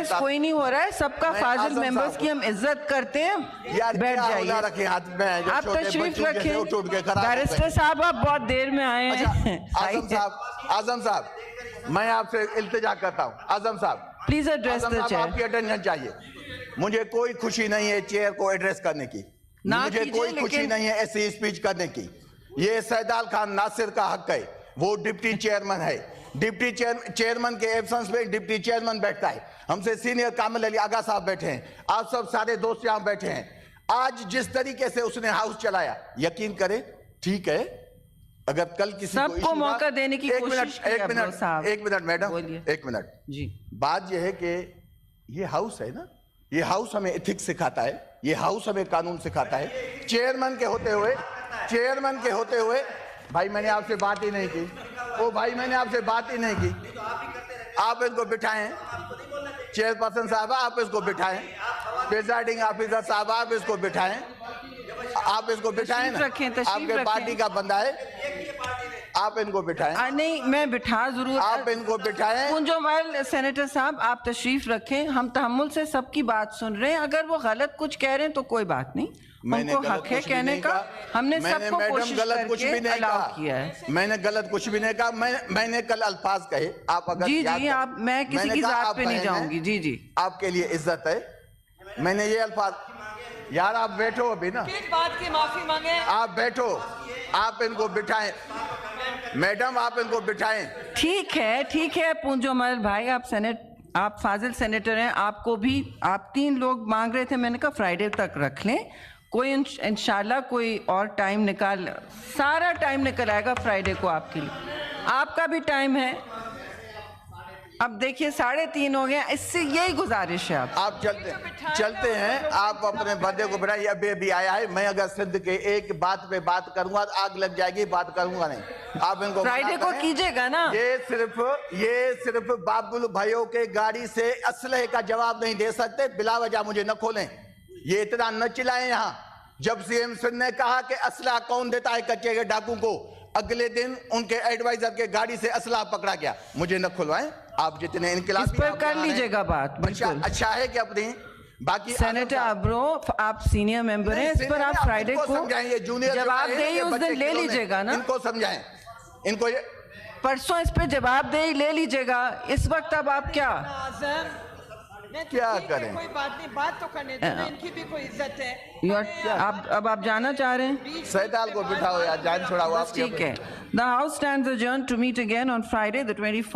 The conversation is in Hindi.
क्रिटिसाइज कोई नहीं हो रहा है, सबका फाजिल मेंबर्स की हम इज्जत करते हैं। बैठ जाइए, रखे हाथ में, आप तशरीफ रखें। बैरिस्टर साहब आप बहुत देर में आए हैं। आजम साहब मैं आपसे इल्तिजा करता हूँ, आजम साहब प्लीज एड्रेस द चेयर। आपकी अटेंशन चाहिए। मुझे कोई खुशी नहीं है चेयर को एड्रेस करने की, मुझे कोई खुशी नहीं है ऐसी स्पीच करने की। ये सैदाल खान नासिर का हक है, वो डिप्टी चेयरमैन है। डिप्टी चेयरमैन के एब्सेंस में डिप्टी चेयरमैन बैठता है। हमसे सीनियर कामिल अली आगा साहब बैठे हैं, आप सब सारे दोस्त यहाँ बैठे हैं। आज जिस तरीके से उसने हाउस चलाया, यकीन करें ठीक है, अगर कल किसी सबको मौका देने की कोशिश की। एक मिनट मैडम, एक मिनट जी। बात यह है कि ये हाउस है ना, ये हाउस हमें एथिक्स सिखाता है, ये हाउस हमें कानून सिखाता है। चेयरमैन के होते हुए भाई मैंने आपसे बात ही नहीं की, ओ भाई मैंने आपसे बात ही नहीं की। आप इनको बिठाएं, चेयरपर्सन साहब आप इसको बिठाएं, प्रिजाइडिंग ऑफिसर साहब आप इसको बिठाएं, आप इसको बिठाएं ना, आपके पार्टी का बंदा है, आप इनको बिठाएं। नहीं मैं बिठा जरूर, आप इनको बिठाएं। कुंजोमल सेनेटर साहब आप तशरीफ रखें, हम तहम्मुल से सबकी बात सुन रहे हैं। अगर वो गलत कुछ कह रहे हैं तो कोई बात नहीं, उनको हक है कहने का। हमने सबको कोशिश करके अलाउ किया है। मैंने गलत कुछ भी नहीं कहा, मैंने कल अल्फाज कहे, आप अगर जी आप, मैं किसी की जात पे नहीं जाऊंगी। जी जी आपके लिए इज्जत है, मैंने ये अल्फाज। यार आप बैठो अभी ना, किस बात की माफी मांगे? आप बैठो, आप इनको बिठाएं मैडम, आप इनको बिठाएं। ठीक है पूंजोमल भाई, आप फाजिल सेनेटर हैं, आपको भी आप 3 लोग मांग रहे थे, मैंने कहा फ्राइडे तक रख लें, कोई इंशाल्लाह कोई और टाइम निकाल, सारा टाइम निकल आएगा फ्राइडे को आपके लिए, आपका भी टाइम है। अब देखिए 3:30 हो गया, इससे यही गुजारिश है। आप चलते हैं, आप अपने बंदे को बिठाइए, अभी आया है। मैं अगर सिद्ध के एक बात पे बात करूंगा तो आग लग जाएगी, बात करूंगा नहीं। आप इनको फ्राइडे को कीजिएगा ना। ये सिर्फ बाबुल भाइयों के गाड़ी से असलहे का जवाब नहीं दे सकते, बिला वजह मुझे न खोलें, ये इतना न चिल्लाएं यहाँ। जब सीएम सिंह ने कहा कि असला कौन देता है कच्चे के डाकू को, अगले दिन उनके एडवाइजर के गाड़ी से असला पकड़ा गया। मुझे न खुलवाएं, आप जितने इनकलाबी इस पर कर लीजिएगा बात। अच्छा है कि अपनी बाकी सेनेटर अब्रो आप सीनियर मेंबर हैं, इस पर आप फ्राइडे को जवाब दे उस दिन ले लीजिएगा ना। इनको समझाएं, इनको ये परसों इस पे जवाब दे ले लीजिएगा। इस वक्त अब आप क्या करें? कोई बात नहीं, बात तो करने दो, इनकी भी कोई इज्जत है। आप जाना चाह रहे हैं? सैदाल को बिठाओ यार, जान छोड़ाओ आप। ठीक है। The House stands adjourned to meet again on Friday, the 24th